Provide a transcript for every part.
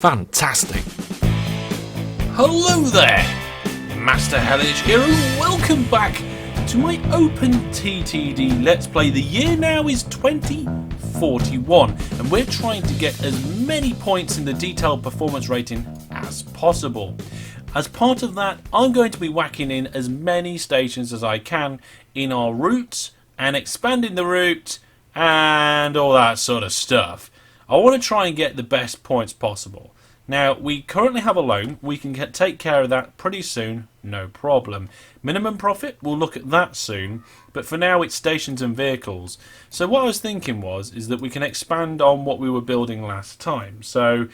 Fantastic. Hello there, Master Hellish here, and welcome back to my OpenTTD Let's Play. The year now is 2041, and we're trying to get as many points in the detailed performance rating as possible. As part of that, I'm going to be whacking in as many stations as I can in our route and expanding the route and all that sort of stuff. I want to try and get the best points possible. Now, we currently have a loan. We can take care of that pretty soon, no problem. Minimum profit, we'll look at that soon. But for now, it's stations and vehicles. So what I was thinking is that we can expand on what we were building last time. So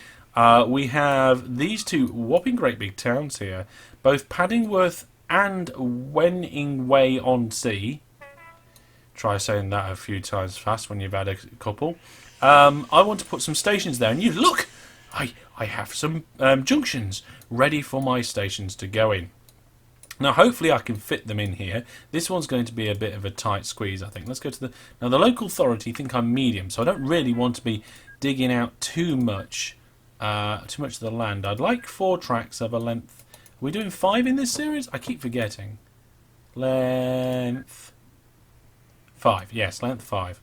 we have these two whopping great big towns here, both Paddingworth and Wenning-on-Sea. Try saying that a few times fast when you've had a couple. I want to put some stations there, and you look, I have some junctions ready for my stations to go in. Now, hopefully I can fit them in here. This one's going to be a bit of a tight squeeze, I think. Let's go to the... Now, the local authority think I'm medium, so I don't really want to be digging out too much of the land. I'd like 4 tracks of a length. Are we doing 5 in this series? I keep forgetting. Length 5. Yes, length 5.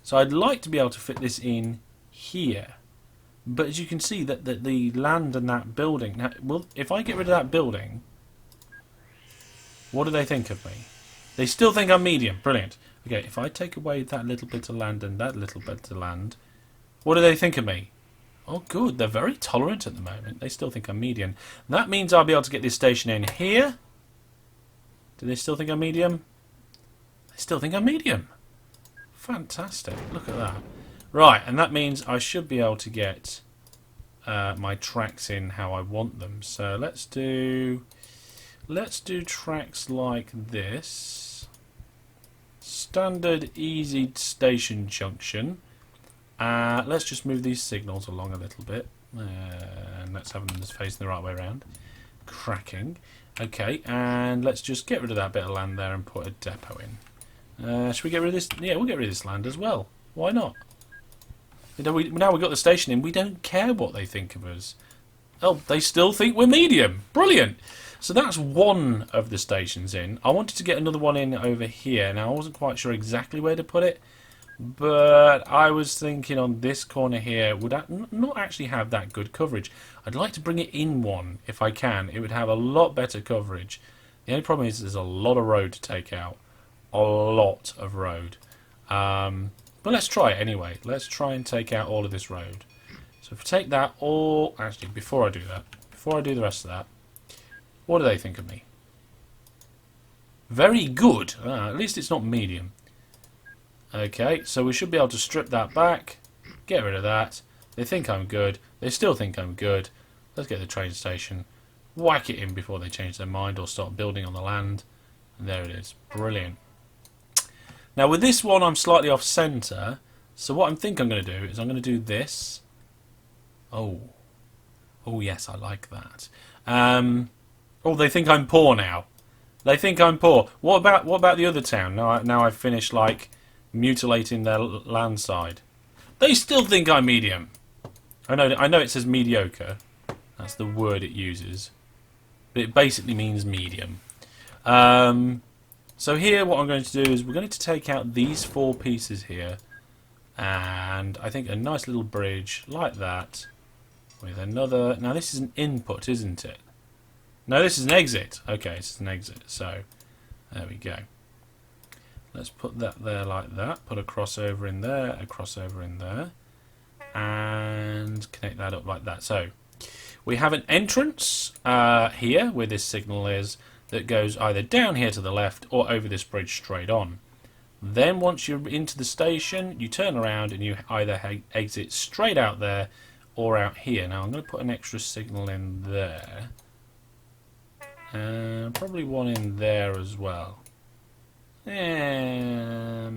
So I'd like to be able to fit this in here. But as you can see, that the land and that building... Now, well, if I get rid of that building, what do they think of me? They still think I'm medium. Brilliant. Okay, if I take away that little bit of land and that little bit of land, what do they think of me? Oh, good. They're very tolerant at the moment. They still think I'm medium. That means I'll be able to get this station in here. Do they still think I'm medium? They still think I'm medium. Fantastic. Look at that. Right, and that means I should be able to get my tracks in how I want them. So let's do tracks like this. Standard easy station junction. Let's just move these signals along a little bit. And let's have them just facing the right way around. Cracking. Okay, and let's just get rid of that bit of land there and put a depot in. Should we get rid of this? Yeah, we'll get rid of this land as well. Why not? Now we've got the station in, we don't care what they think of us. Oh, they still think we're medium. Brilliant. So that's one of the stations in. I wanted to get another one in over here. Now, I wasn't quite sure exactly where to put it, but I was thinking on this corner here would not actually have that good coverage. I'd like to bring it in one if I can. It would have a lot better coverage. The only problem is there's a lot of road to take out. A lot of road. But let's try it anyway. Let's try and take out all of this road. So if we take that all... Actually, before I do that, before I do the rest of that, what do they think of me? Very good. At least it's not medium. Okay, so we should be able to strip that back, get rid of that. They think I'm good. They still think I'm good. Let's get the train station. Whack it in before they change their mind or start building on the land. And there it is. Brilliant. Now with this one I'm slightly off centre, so what I think I'm going to do is I'm going to do this. Oh yes, I like that. Oh, they think I'm poor now. They think I'm poor. What about the other town? Now I've finished like mutilating their land side. They still think I'm medium. I know it says mediocre. That's the word it uses, but it basically means medium. So here what I'm going to do is we're going to take out these 4 pieces here, and I think a nice little bridge like that with another... Now this is an input, isn't it? No, this is an exit. Okay, this is an exit. So there we go. Let's put that there like that. Put a crossover in there, a crossover in there, and connect that up like that. So we have an entrance here where this signal is, that goes either down here to the left or over this bridge straight on. Then once you're into the station, you turn around and you either exit straight out there or out here. Now I'm going to put an extra signal in there. Probably one in there as well. Yeah,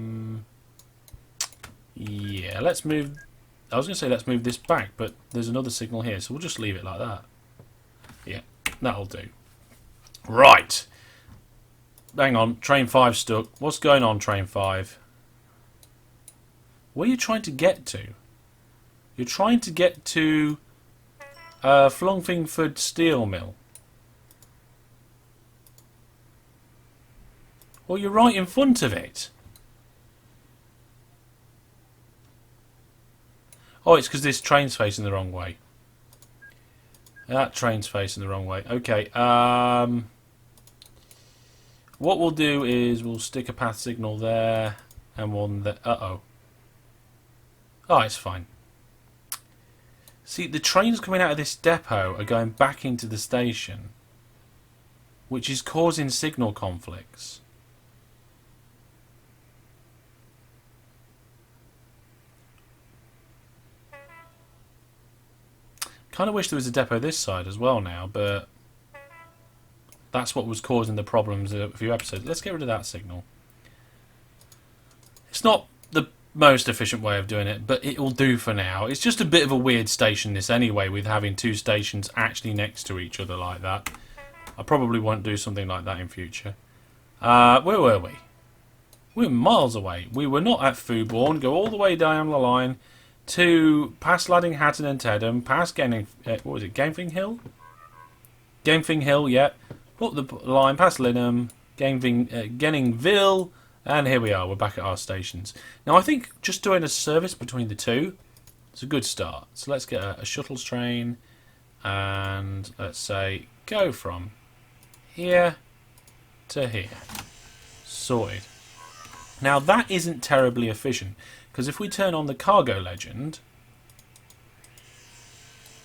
let's move... I was going to say let's move this back, but there's another signal here, so we'll just leave it like that. Yeah, that'll do. Right. Hang on, train 5 stuck. What's going on, train 5? Where are you trying to get to? You're trying to get to Flongfingford Steel Mill. Well, you're right in front of it. Oh, it's because this train's facing the wrong way. That train's facing the wrong way. Okay. What we'll do is we'll stick a path signal there and one there. Uh-oh. Oh, it's fine. See, the trains coming out of this depot are going back into the station, which is causing signal conflicts. Kind of wish there was a depot this side as well now, but that's what was causing the problems a few episodes. Let's get rid of that signal. It's not the most efficient way of doing it, but it will do for now. It's just a bit of a weird station this anyway, with having two stations actually next to each other like that. I probably won't do something like that in future. Where were we? We were miles away. We were not at Fooborn. Go all the way down the line to past Ladding, Hatton and Tedham, past what was it, Gamefing Hill? Gamefing Hill, yeah. Up the line, past Linham, Genningville, and here we are. We're back at our stations. Now, I think just doing a service between the two is a good start. So let's get a shuttles train, and let's say go from here to here. Sorted. Now, that isn't terribly efficient, because if we turn on the cargo legend,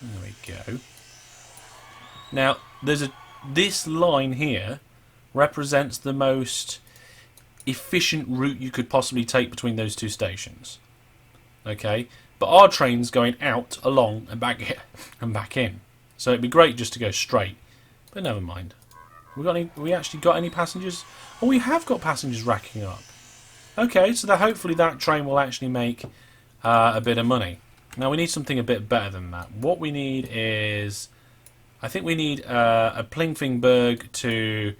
there we go. Now, this line here represents the most efficient route you could possibly take between those two stations. Okay, but our train's going out, along, and back here and back in. So it'd be great just to go straight, but never mind. We actually got any passengers? Oh, we have got passengers racking up. Okay, so hopefully that train will actually make a bit of money. Now we need something a bit better than that. What we need is, I think we need a Plingfingburg to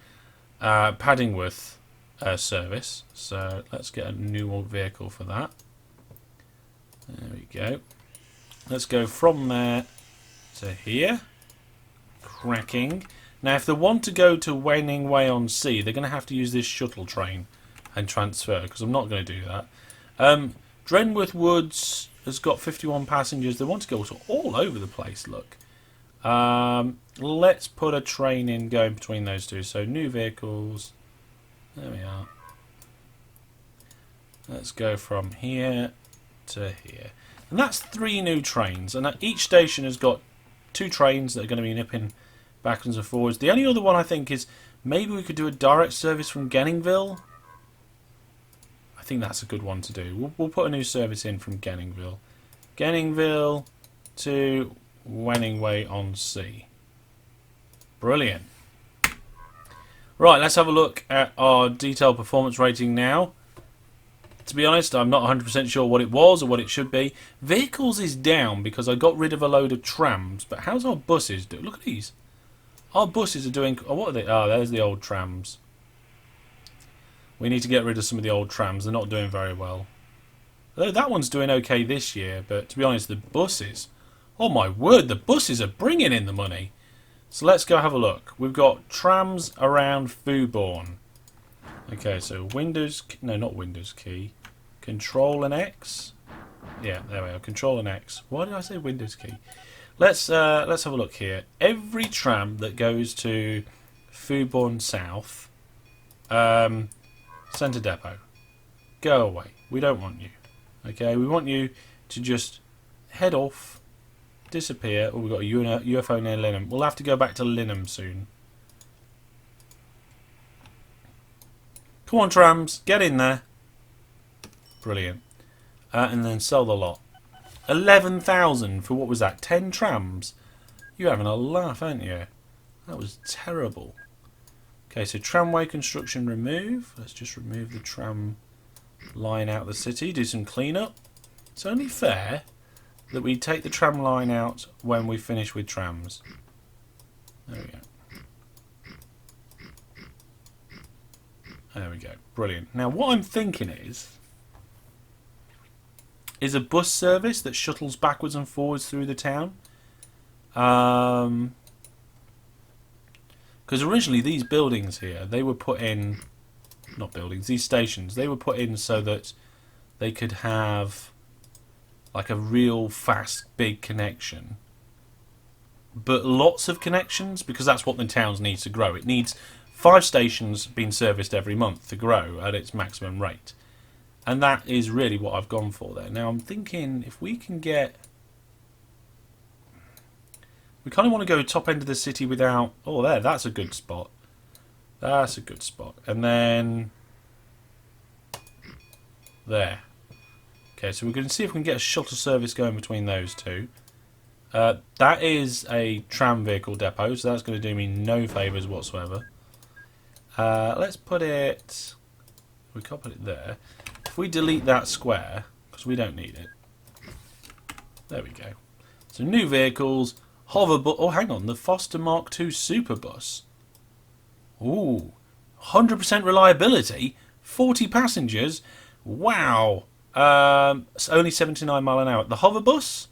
Paddingworth service. So let's get a new vehicle for that. There we go. Let's go from there to here. Cracking. Now if they want to go to Wenning Way on Sea, they're going to have to use this shuttle train and transfer, because I'm not going to do that. Drenworth Woods has got 51 passengers. They want to go all over the place, look. Let's put a train in going between those two. So new vehicles. There we are. Let's go from here to here. And that's 3 new trains. And each station has got 2 trains that are going to be nipping backwards and forwards. The only other one I think is maybe we could do a direct service from Genningville. I think that's a good one to do. We'll put a new service in from Genningville. Genningville to Wenning Way on Sea. Brilliant. Right, let's have a look at our detailed performance rating now. To be honest, I'm not 100% sure what it was or what it should be. Vehicles is down because I got rid of a load of trams. But how's our buses do? Look at these. Our buses are doing... Oh, what are they? Oh, there's the old trams. We need to get rid of some of the old trams. They're not doing very well. Although that one's doing okay this year. But to be honest, the buses... Oh my word, the buses are bringing in the money. So let's go have a look. We've got trams around Fooborn. Okay, so Windows... No, not Windows key. Control and X. Yeah, there we are. Control and X. Why did I say Windows key? Let's have a look here. Every tram that goes to Fooborn South... Centre Depot. Go away. We don't want you. Okay, we want you to just head off, disappear. Oh, we've got a UFO near Linham. We'll have to go back to Linham soon. Come on, trams. Get in there. Brilliant. And then sell the lot. 11,000 for what was that? 10 trams? You're having a laugh, aren't you? That was terrible. Okay, so tramway construction remove. Let's just remove the tram line out of the city, do some cleanup. It's only fair that we take the tram line out when we finish with trams. There we go. There we go. Brilliant. Now what I'm thinking is a bus service that shuttles backwards and forwards through the town. Because originally these buildings here, they were put in, not buildings, these stations, they were put in so that they could have like a real fast, big connection. But lots of connections, because that's what the towns needs to grow. It needs 5 stations being serviced every month to grow at its maximum rate. And that is really what I've gone for there. Now I'm thinking if we can get... We kind of want to go top end of the city without... Oh, there, that's a good spot. That's a good spot. And then... There. Okay, so we're going to see if we can get a shuttle service going between those two. That is a tram vehicle depot, so that's going to do me no favours whatsoever. Let's put it... We can't put it there. If we delete that square, because we don't need it. There we go. So new vehicles, hover bus. Oh, hang on, the Foster Mark II Superbus. Ooh, 100% reliability, 40 passengers. Wow. It's only 79 mile an hour. The hover bus,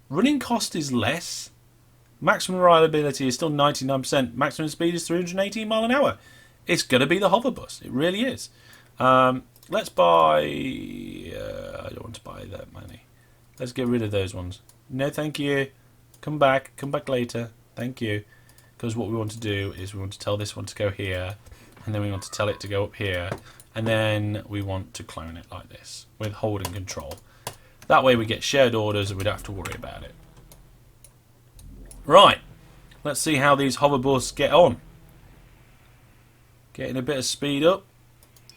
running cost is less. Maximum reliability is still 99%. Maximum speed is 318 mile an hour. It's going to be the hover bus. It really is. Let's buy... I don't want to buy that many. Let's get rid of those ones. No, thank you. Come back later. Thank you. Because what we want to do is we want to tell this one to go here, and then we want to tell it to go up here, and then we want to clone it like this with hold and control. That way we get shared orders and we don't have to worry about it. Right. Let's see how these hover buses get on. Getting a bit of speed up.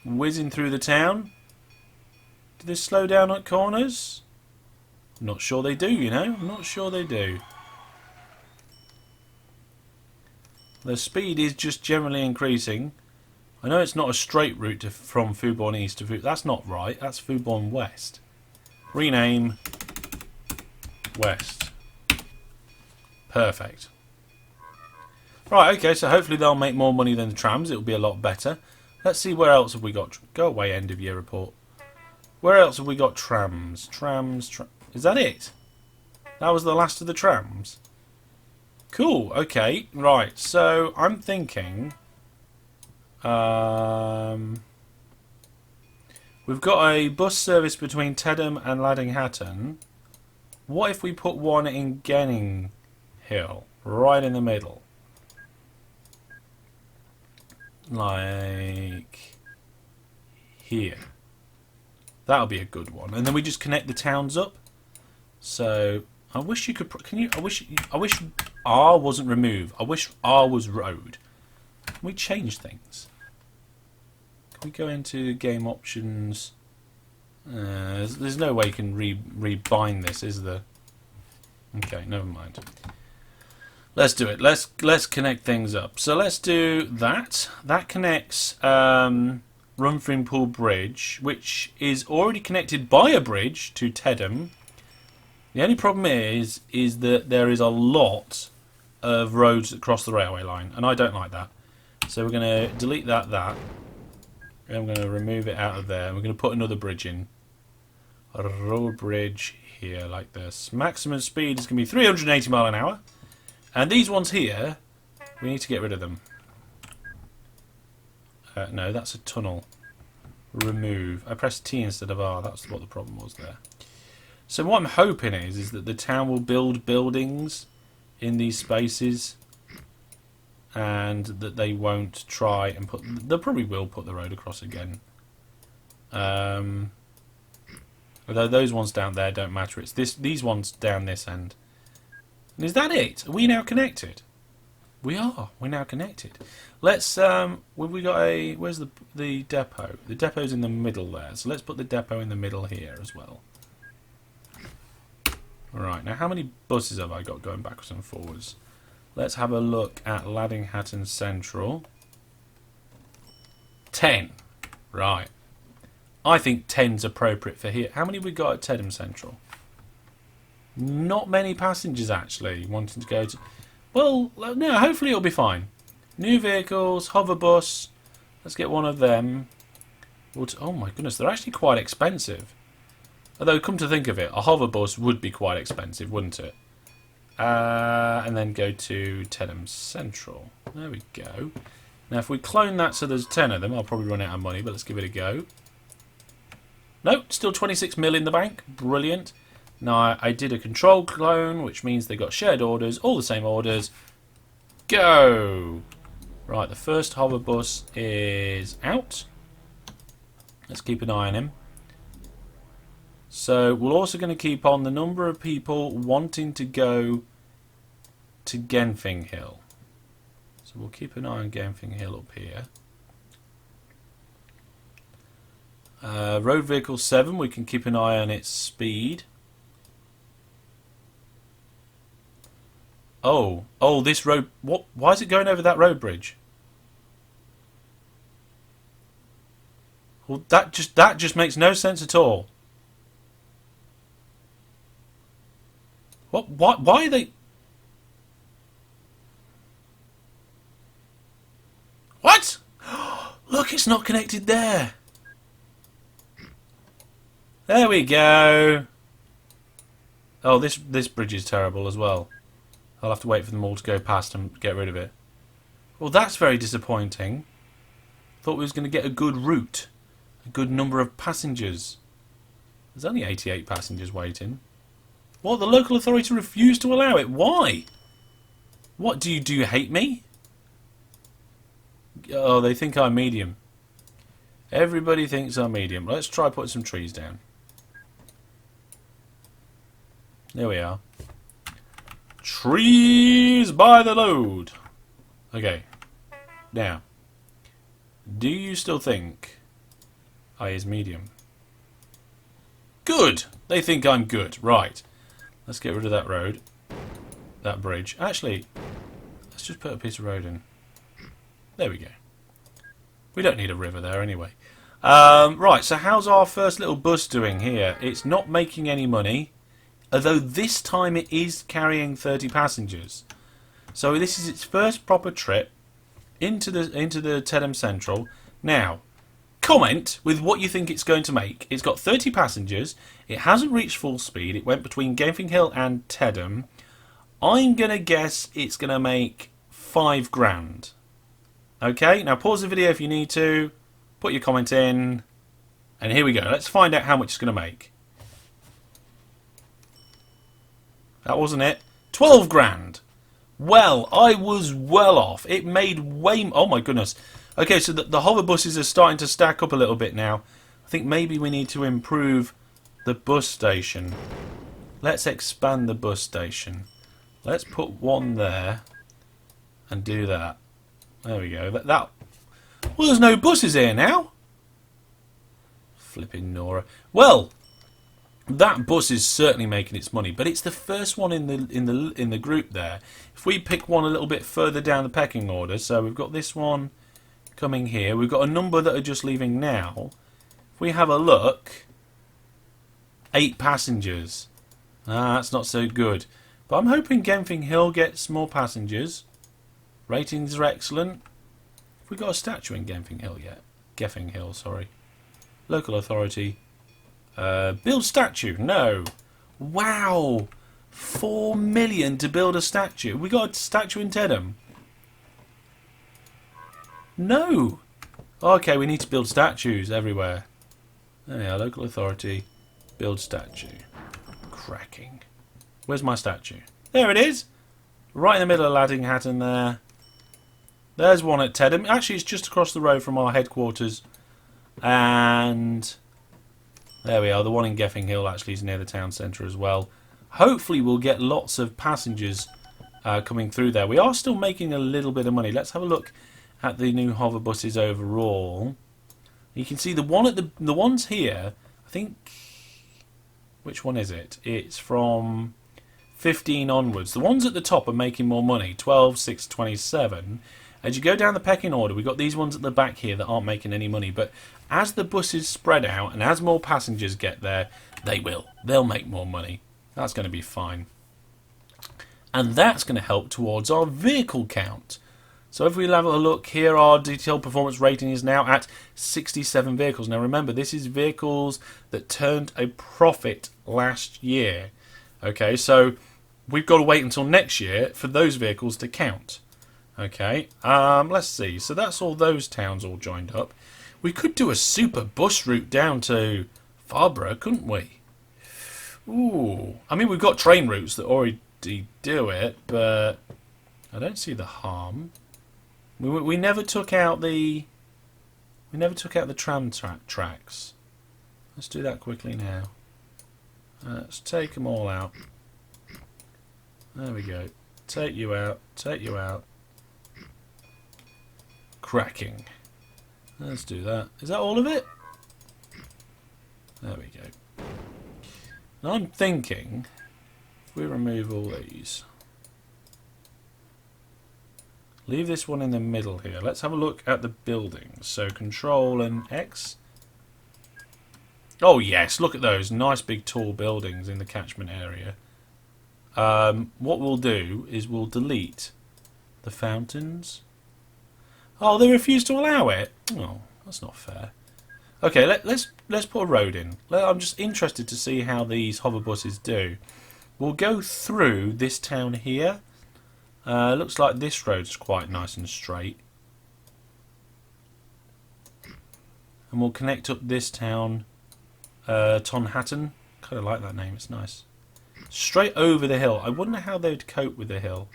Whizzing through the town. Do they slow down at corners? I'm not sure they do, you know. I'm not sure they do. The speed is just generally increasing. I know it's not a straight route from Foodborne East to Food... That's not right. That's Foodborne West. Rename West. Perfect. Right, okay, so hopefully they'll make more money than the trams. It'll be a lot better. Let's see, where else have we got... Go away, end of year report. Where else have we got trams? Is that it? That was the last of the trams? Cool, okay, right, so I'm thinking... we've got a bus service between Tedham and Laddinghatton. What if we put one in Genning Hill, right in the middle? Like here. That'll be a good one. And then we just connect the towns up. So I wish you could. Can you? I wish R wasn't removed. I wish R was road. Can we change things? Can we go into game options? There's no way you can rebind this, is there? Okay, never mind. Let's do it. Let's connect things up. So let's do that. That connects Runfringpool Bridge, which is already connected by a bridge to Tedham. The only problem is that there is a lot of roads that cross the railway line, and I don't like that. So we're going to delete that. And I'm going to remove it out of there. And we're going to put another bridge in. A road bridge here, like this. Maximum speed is going to be 380 mile an hour. And these ones here, we need to get rid of them. No, that's a tunnel. Remove. I pressed T instead of R. That's what the problem was there. So what I'm hoping is that the town will build buildings in these spaces, and that they won't try and put... They probably will put the road across again. Although those ones down there don't matter. It's these ones down this end. And is that it? Are we now connected? We are. We're now connected. Let's... we got a... Where's the depot? The depot's in the middle there. So let's put the depot in the middle here as well. Right, now how many buses have I got going backwards and forwards? Let's have a look at Laddinghatton Central. 10. Right. I think 10's appropriate for here. How many have we got at Tedham Central? Not many passengers actually wanting to go to... Well, no, hopefully it'll be fine. New vehicles, hover bus. Let's get one of them. Oh my goodness, they're actually quite expensive. Although, come to think of it, a hover bus would be quite expensive, wouldn't it? And then go to Tedham Central. There we go. Now, if we clone that so there's 10 of them, I'll probably run out of money, but let's give it a go. Nope, still 26 mil in the bank. Brilliant. Now, I did a control clone, which means they got shared orders, all the same orders. Go! Right, the first hover bus is out. Let's keep an eye on him. So, we're also going to keep on the number of people wanting to go to Genfing Hill. So, we'll keep an eye on Genfing Hill up here. Road vehicle 7, we can keep an eye on its speed. Oh, this road. What? Why is it going over that road bridge? Well, that just makes no sense at all. What? Why are they? What? Look, it's not connected there. There we go. Oh, this bridge is terrible as well. I'll have to wait for them all to go past and get rid of it. Well, that's very disappointing. Thought we was going to get a good route. A good number of passengers. There's only 88 passengers waiting. What? The local authority refused to allow it. Why? What, do you hate me? Oh, they think I'm medium. Everybody thinks I'm medium. Let's try putting some trees down. There we are. Trees by the load. Okay. Now, do you still think I is medium? Good. They think I'm good. Right. Let's get rid of that road. That bridge. Actually, let's just put a piece of road in. There we go. We don't need a river there anyway. Right, so how's our first little bus doing here? It's not making any money. Although this time it is carrying 30 passengers. So this is its first proper trip into the Tedham Central. Now, comment with what you think it's going to make. It's got 30 passengers. It hasn't reached full speed. It went between Genfing Hill and Tedham. I'm going to guess it's going to make 5 grand. Okay, now pause the video if you need to. Put your comment in. And here we go. Let's find out how much it's going to make. That wasn't it. 12 grand. Well, I was well off. It made way... Oh, my goodness. Okay, so the hover buses are starting to stack up a little bit now. I think maybe we need to improve the bus station. Let's expand the bus station. Let's put one there and do that. There we go. Well, there's no buses here now. Flipping Nora. Well... That bus is certainly making its money, but it's the first one in the group there. If we pick one a little bit further down the pecking order, so we've got this one coming here. We've got a number that are just leaving now. If we have a look, 8 passengers. That's not so good. But I'm hoping Genfing Hill gets more passengers. Ratings are excellent. Have we got a statue in Genfing Hill yet? Genfing Hill, sorry. Local authority. Build statue. No. Wow. 4 million to build a statue. We got a statue in Tedham. No. Okay, we need to build statues everywhere. There we are. Local authority. Build statue. Cracking. Where's my statue? There it is. Right in the middle of Laddinghatton there. There's one at Tedham. Actually, it's just across the road from our headquarters. And... there we are. The one in Genfing Hill actually is near the town centre as well. Hopefully we'll get lots of passengers coming through there. We are still making a little bit of money. Let's have a look at the new hover buses overall. You can see the ones here, I think... which one is it? It's from 15 onwards. The ones at the top are making more money. 12, 6, 27. As you go down the pecking order, we've got these ones at the back here that aren't making any money. But as the buses spread out and as more passengers get there, they will. They'll make more money. That's going to be fine. And that's going to help towards our vehicle count. So if we have a look here, our detailed performance rating is now at 67 vehicles. Now remember, this is vehicles that turned a profit last year. Okay, so we've got to wait until next year for those vehicles to count. Okay, let's see. So that's all those towns all joined up. We could do a super bus route down to Farborough, couldn't we? Ooh, I mean, we've got train routes that already do it, but I don't see the harm. We never took out the tram tracks. Let's do that quickly now. Let's take them all out. There we go. Take you out. Take you out. Cracking. Let's do that. Is that all of it? There we go. Now I'm thinking, if we remove all these, leave this one in the middle here. Let's have a look at the buildings. So Control and X. Oh yes, look at those nice big tall buildings in the catchment area. What we'll do is we'll delete the fountains. Oh, they refuse to allow it. Oh, that's not fair. Okay, let's put a road in. I'm just interested to see how these hover buses do. We'll go through this town here. Looks like this road's quite nice and straight. And we'll connect up this town, Tonhattan. Kind of like that name, it's nice. Straight over the hill. I wonder how they'd cope with the hill.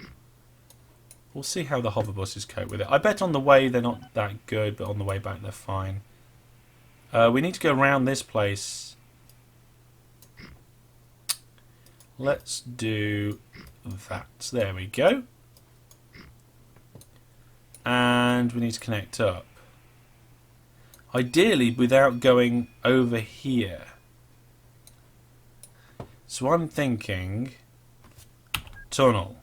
We'll see how the hover buses cope with it. I bet on the way they're not that good, but on the way back they're fine. We need to go around this place. Let's do that. There we go. And we need to connect up. Ideally without going over here. So I'm thinking tunnel.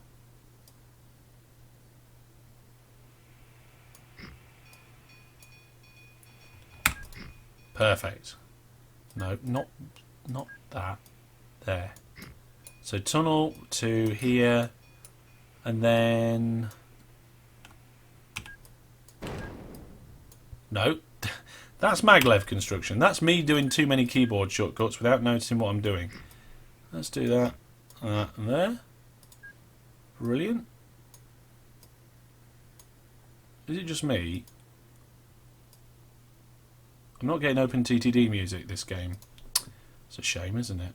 Perfect. No, not that. There. So tunnel to here, and then no, that's maglev construction. That's me doing too many keyboard shortcuts without noticing what I'm doing. Let's do that. And there. Brilliant. Is it just me? I'm not getting OpenTTD music this game. It's a shame, isn't it?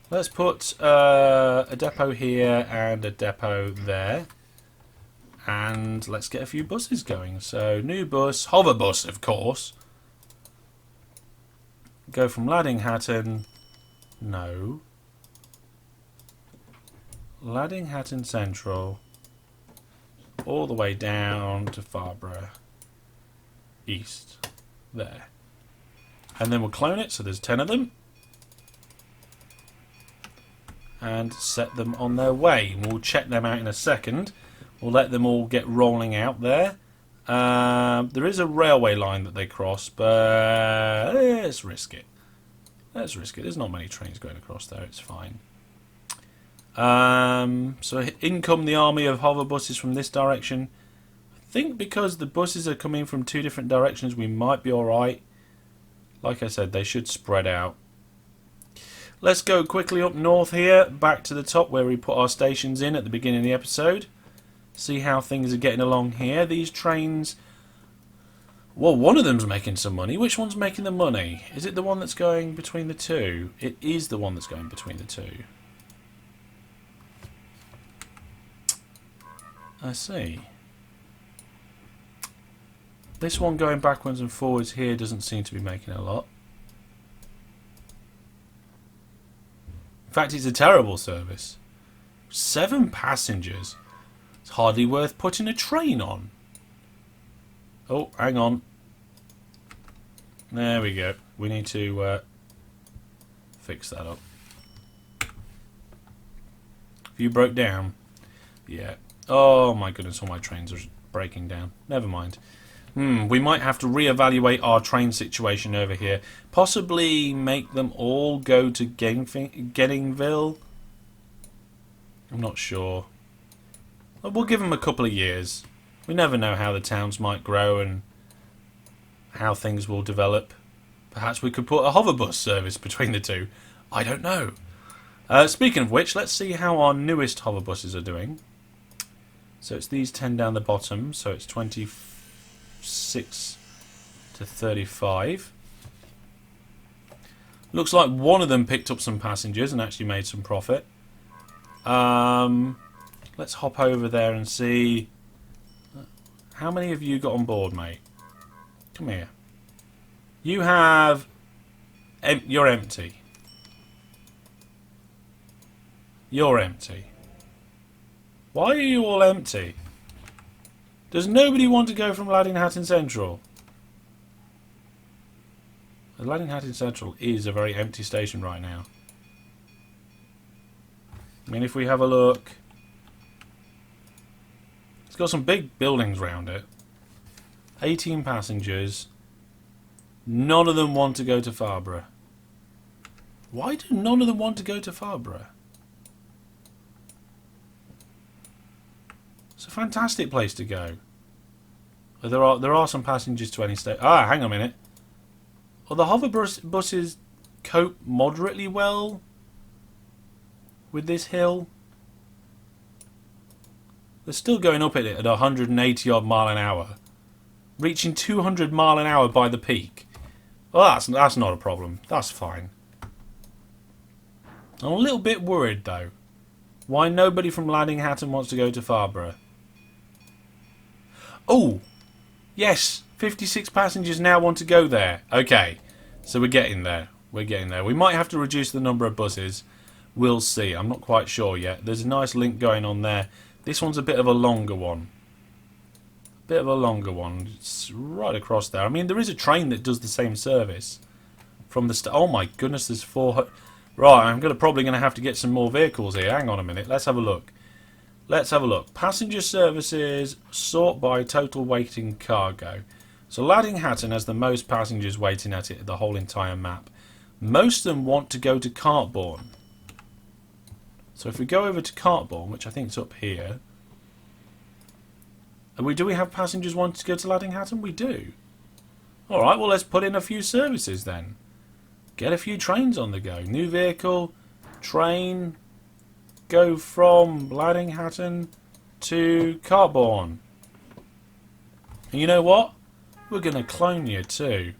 Let's put a depot here and a depot there. And let's get a few buses going. So, new bus, hover bus, of course. Go from Laddinghattan. No. Laddinghattan Central. All the way down to Farborough. East. There. And then we'll clone it, so there's 10 of them. And set them on their way. We'll check them out in a second. We'll let them all get rolling out there. There is a railway line that they cross, but let's risk it. Let's risk it. There's not many trains going across there. It's fine. So in come the army of hover buses from this direction. I think because the buses are coming from two different directions, we might be alright. Like I said, they should spread out. Let's go quickly up north here, back to the top where we put our stations in at the beginning of the episode. See how things are getting along here. These trains... Well, one of them's making some money. Which one's making the money? Is it the one that's going between the two? It is the one that's going between the two. I see. This one going backwards and forwards here doesn't seem to be making a lot. In fact, it's a terrible service. 7 passengers. It's hardly worth putting a train on. Oh, hang on. There we go. We need to fix that up. You broke down? Yeah. Oh my goodness, all my trains are breaking down. Never mind. We might have to reevaluate our train situation over here. Possibly make them all go to Geddingville. I'm not sure. We'll give them a couple of years. We never know how the towns might grow and how things will develop. Perhaps we could put a hover bus service between the two. I don't know. Speaking of which, let's see how our newest hover buses are doing. So it's these 10 down the bottom, so it's 26 to 35. Looks like one of them picked up some passengers and actually made some profit. Let's hop over there and see. How many have you got on board, mate? Come here. You have... You're empty. You're empty. Why are you all empty? Does nobody want to go from Laddinghatton Central? Laddinghatton Central is a very empty station right now. I mean, if we have a look... It's got some big buildings around it. 18 passengers. None of them want to go to Farnborough. Why do none of them want to go to Farnborough? It's a fantastic place to go. There are some passengers to any state. Ah, hang on a minute. Well, the hover buses cope moderately well with this hill. They're still going up at it at 180 odd mile an hour, reaching 200 mile an hour by the peak. Well, that's not a problem. That's fine. I'm a little bit worried though. Why nobody from Laddinghatton wants to go to Farnborough? Oh, yes, 56 passengers now want to go there. Okay, so we're getting there. We're getting there. We might have to reduce the number of buses. We'll see. I'm not quite sure yet. There's a nice link going on there. This one's a bit of a longer one. Bit of a longer one. It's right across there. I mean, there is a train that does the same service from the oh my goodness, there's 400. Right, I'm probably going to have to get some more vehicles here. Hang on a minute. Let's have a look. Let's have a look. Passenger services sort by total weighting cargo. So Laddinghatton has the most passengers waiting at it, the whole entire map. Most of them want to go to Cartbourne. So if we go over to Cartbourne, which I think is up here, do we have passengers wanting to go to Laddinghatton? We do. Alright, well let's put in a few services then. Get a few trains on the go. New vehicle, train, go from Laddinghatton to Cartbourne. And you know what? We're going to clone you too.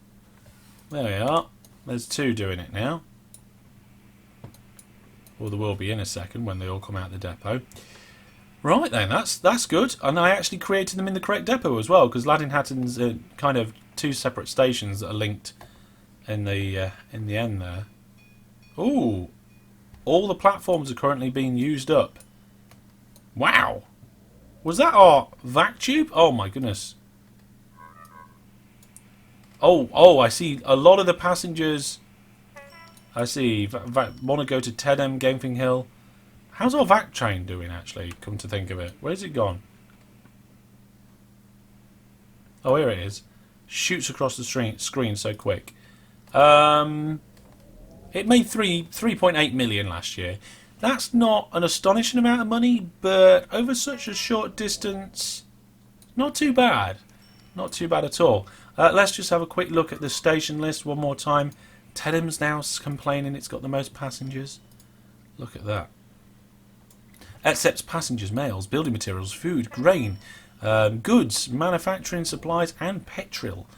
There we are. There's 2 doing it now. Or there will be in a second when they all come out the depot. Right then, that's good. And I actually created them in the correct depot as well, because Laddinghatton's kind of 2 separate stations that are linked in the end there. Ooh, all the platforms are currently being used up. Wow, was that our vac tube? Oh my goodness. Oh, I see. A lot of the passengers. I see. Want to go to Tedham, Gamefing Hill. How's our vac train doing, actually, come to think of it? Where's it gone? Oh, here it is. Shoots across the screen so quick. It made 3.8 million last year. That's not an astonishing amount of money, but over such a short distance, not too bad. Not too bad at all. Let's just have a quick look at the station list one more time. Tedham's now complaining it's got the most passengers. Look at that. Accepts passengers, mails, building materials, food, grain, goods, manufacturing supplies and petrol.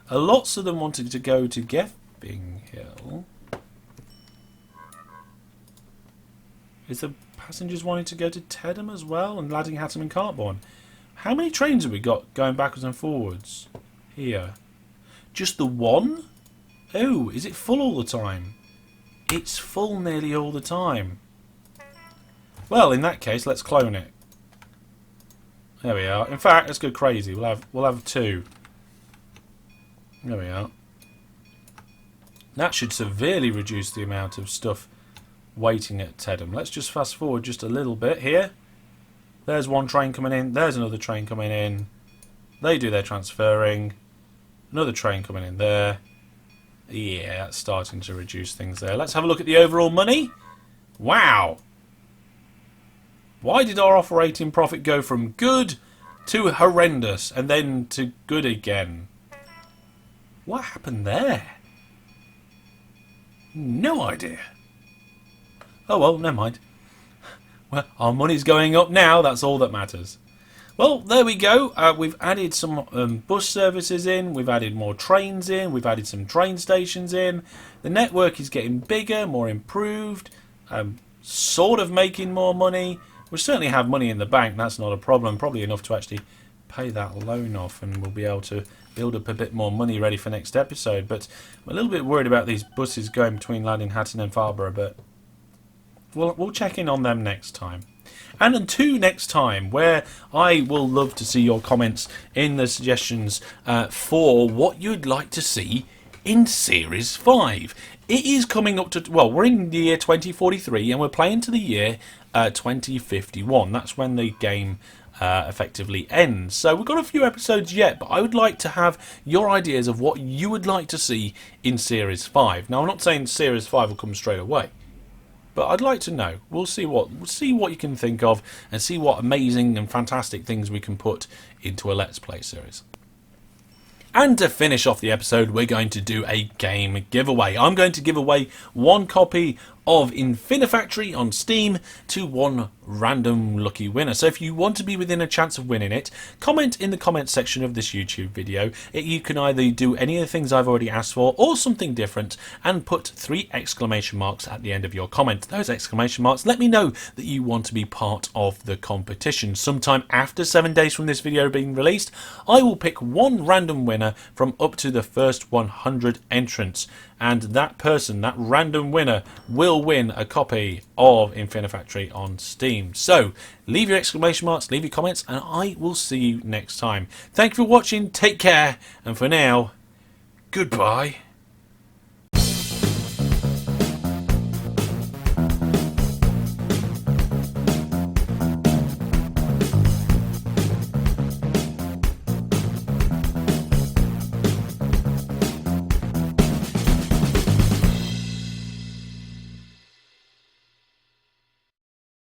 Lots of them wanted to go to Gamefing Hill. Is the passengers wanting to go to Tedham as well? And Laddinghatton and Cartbourne. How many trains have we got going backwards and forwards here? Just the one? Oh, is it full all the time? It's full nearly all the time. Well, in that case, let's clone it. There we are. In fact, let's go crazy. We'll have 2. There we are. That should severely reduce the amount of stuff waiting at Tedham. Let's just fast forward just a little bit here. There's one train coming in. There's another train coming in. They do their transferring. Another train coming in there. Yeah, that's starting to reduce things there. Let's have a look at the overall money. Wow. Why did our operating profit go from good to horrendous and then to good again? What happened there? No idea. Oh well, never mind. Well, our money's going up now, that's all that matters. Well, there we go. We've added some bus services in, we've added more trains in, we've added some train stations in. The network is getting bigger, more improved, sort of making more money. We certainly have money in the bank, that's not a problem. Probably enough to actually pay that loan off, and we'll be able to build up a bit more money ready for next episode. But I'm a little bit worried about these buses going between Ladin Hatton and Farnborough, but we'll check in on them next time. And until next time, where I will love to see your comments in the suggestions for what you'd like to see in Series 5. It is coming up to, well, we're in the year 2043 and we're playing to the year 2051. That's when the game effectively ends. So we've got a few episodes yet, but I would like to have your ideas of what you would like to see in Series 5. Now, I'm not saying Series 5 will come straight away, but I'd like to know. We'll see what you can think of and see what amazing and fantastic things we can put into a Let's Play series. And to finish off the episode, we're going to do a game giveaway. I'm going to give away one copy of Infinifactory on Steam to one random lucky winner. So if you want to be within a chance of winning it, comment in the comment section of this YouTube video. You can either do any of the things I've already asked for or something different and put 3 exclamation marks at the end of your comment. Those exclamation marks let me know that you want to be part of the competition. Sometime after 7 days from this video being released, I will pick one random winner from up to the first 100 entrants, and that person, that random winner, will win a copy of Infinifactory on Steam. So leave your exclamation marks, leave your comments, and I will see you next time. Thank you for watching, take care, and for now, goodbye.